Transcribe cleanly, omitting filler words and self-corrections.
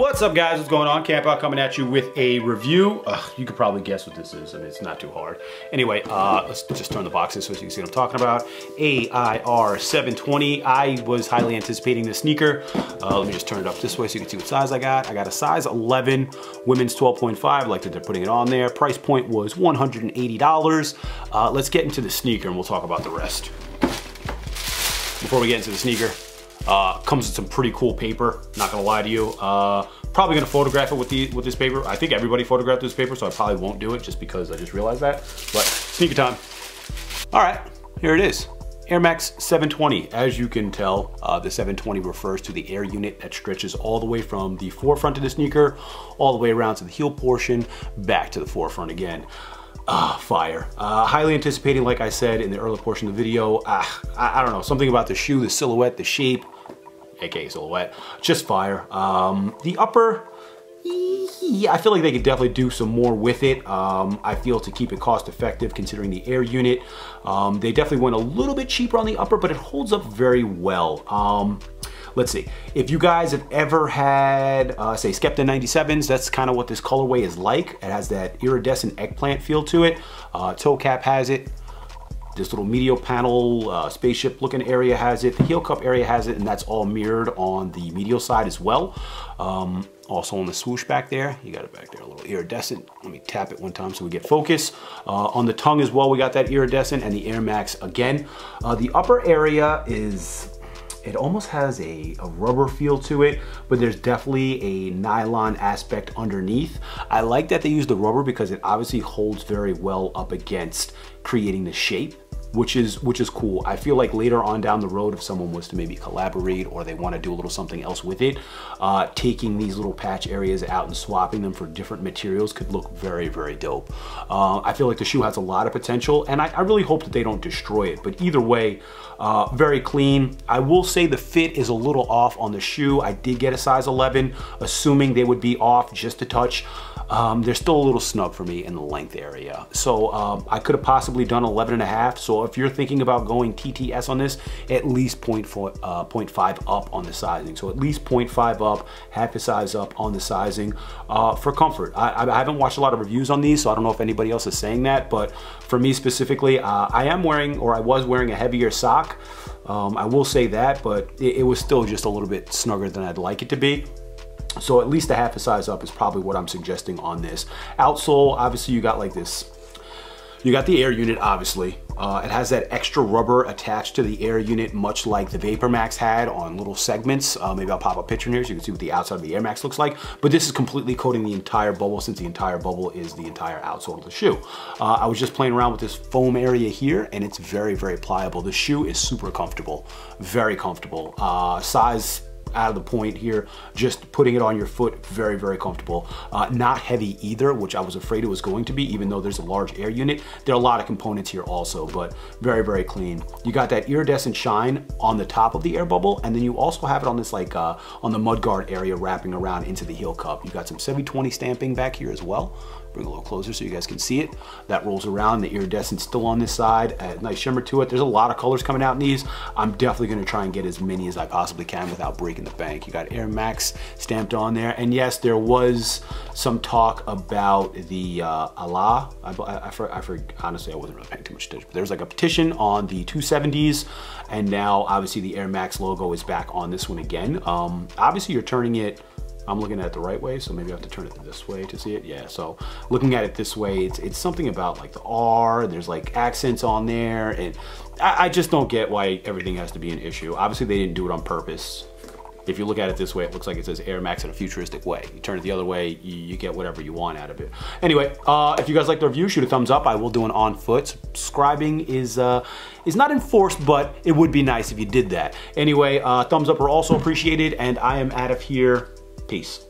What's up, guys? What's going on? Camp Out coming at you with a review. You could probably guess what this is. I mean, it's not too hard. Anyway, let's just turn the boxes so you can see what I'm talking about. AIR 720. I was highly anticipating this sneaker. Let me just turn it up this way so you can see what size I got. I got a size 11, women's 12.5, like that they're putting it on there. Price point was $180. Let's get into the sneaker and we'll talk about the rest. Before we get into the sneaker, comes with some pretty cool paper, not gonna lie to you. Probably gonna photograph it with this paper. I think everybody photographed this paper, so I probably won't do it just because I just realized that. But sneaker time. All right, here it is. Airmax 720. As you can tell, the 720 refers to the air unit that stretches all the way from the forefront of the sneaker, all the way around to the heel portion, back to the forefront again. Fire. Highly anticipating, like I said in the earlier portion of the video. I don't know, something about the shoe, the silhouette, the shape, aka silhouette, just fire. The upper, yeah, I feel like they could definitely do some more with it. I feel to keep it cost effective considering the air unit. They definitely went a little bit cheaper on the upper, but it holds up very well. Let's see, if you guys have ever had, say, Skepta 97s, that's kind of what this colorway is like. It has that iridescent eggplant feel to it. Toe cap has it. This little medial panel, spaceship looking area has it. The heel cup area has it, and that's all mirrored on the medial side as well. Also on the swoosh back there, you got it back there, a little iridescent. Let me tap it one time so we get focus. On the tongue as well, we got that iridescent, and the Airmax again. The upper area is, it almost has a rubber feel to it, but there's definitely a nylon aspect underneath. I like that they use the rubber because it obviously holds very well up against creating the shape, which is cool. I feel like later on down the road, if someone was to maybe collaborate or they want to do a little something else with it, taking these little patch areas out and swapping them for different materials could look very, very dope. I feel like the shoe has a lot of potential, and I really hope that they don't destroy it, but either way, very clean. I will say the fit is a little off on the shoe. I did get a size 11, assuming they would be off just a touch. They're still a little snug for me in the length area. So I could have possibly done 11.5. So if you're thinking about going TTS on this, at least 0.5 up on the sizing. So at least 0.5 up, half a size up on the sizing for comfort. I haven't watched a lot of reviews on these, so I don't know if anybody else is saying that, but for me specifically, I am wearing, or I was wearing, a heavier sock. I will say that, but it was still just a little bit snugger than I'd like it to be. So at least a half a size up is probably what I'm suggesting on this. Outsole, obviously you got like this, you got the air unit, obviously. It has that extra rubber attached to the air unit, much like the VaporMax had on little segments. Maybe I'll pop a picture in here so you can see what the outside of the Airmax looks like. But this is completely coating the entire bubble, since the entire bubble is the entire outsole of the shoe. I was just playing around with this foam area here, and it's very, very pliable. The shoe is super comfortable, very comfortable. Size out of the point here, just putting it on your foot, very, very comfortable. Not heavy either, which I was afraid it was going to be, even though there's a large air unit. There are a lot of components here also, but very, very clean. You got that iridescent shine on the top of the air bubble, and then you also have it on this, like, on the mudguard area wrapping around into the heel cup. You got some 720 stamping back here as well. Bring a little closer so you guys can see it. That rolls around, the iridescent still on this side, nice shimmer to it. There's a lot of colors coming out in these. I'm definitely gonna try and get as many as I possibly can without breaking the bank. You got Airmax stamped on there. And yes, there was some talk about the Allah. Honestly, I wasn't really paying too much attention. But there's like a petition on the 270s, and now obviously the Airmax logo is back on this one again. Obviously you're turning it, I'm looking at it the right way, so maybe I have to turn it this way to see it. Yeah, so looking at it this way, it's something about like the R, there's like accents on there, and I just don't get why everything has to be an issue. Obviously they didn't do it on purpose. If you look at it this way, it looks like it says Airmax in a futuristic way. You turn it the other way, you get whatever you want out of it. Anyway, if you guys like the review, shoot a thumbs up. I will do an on foot. Subscribing is not enforced, but it would be nice if you did that. Anyway, thumbs up are also appreciated, and I am out of here. Peace.